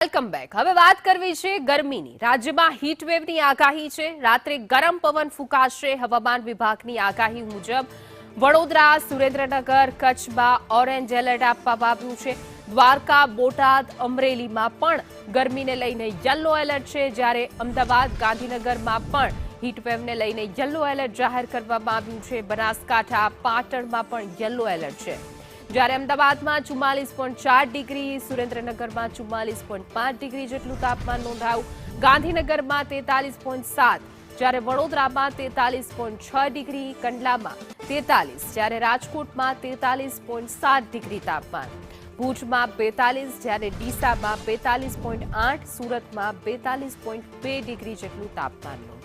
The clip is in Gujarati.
Welcome back. હવે વાત કરવી છે ગરમીની। રાજ્યમાં હીટવેવની આગાહી છે। રાત્રે ગરમ પવન ફૂંકાશે। હવામાન વિભાગની આગાહી મુજબ વડોદરા, સુરેન્દ્રનગર, કચ્છમાં ઓરેન્જ એલર્ટ આપવામાં આવ્યું છે। દ્વારકા, બોટાદ, અમરેલીમાં પણ ગરમીને લઈને યલો એલર્ટ છે, જ્યારે અમદાવાદ, ગાંધીનગરમાં પણ હીટવેવને લઈને યલો એલર્ટ જાહેર કરવામાં આવ્યું છે। બનાસકાંઠા, પાટણમાં પણ યલો એલર્ટ છે, જ્યારે અમદાવાદમાં 44.4 ડિગ્રી, સુરેન્દ્રનગરમાં 44.5 ડિગ્રી જેટલું તાપમાન નોંધાયું, ગાંધીનગરમાં 43.7, જ્યારે વડોદરામાં 43.6 ડિગ્રી, કંડલામાં 43, જ્યારે રાજકોટમાં 43.7 ડિગ્રી તાપમાન, ભુજમાં 42, જ્યારે ડીસામાં 42.8, સુરતમાં 42.2 ડિગ્રી જેટલું તાપમાન નોંધાયું।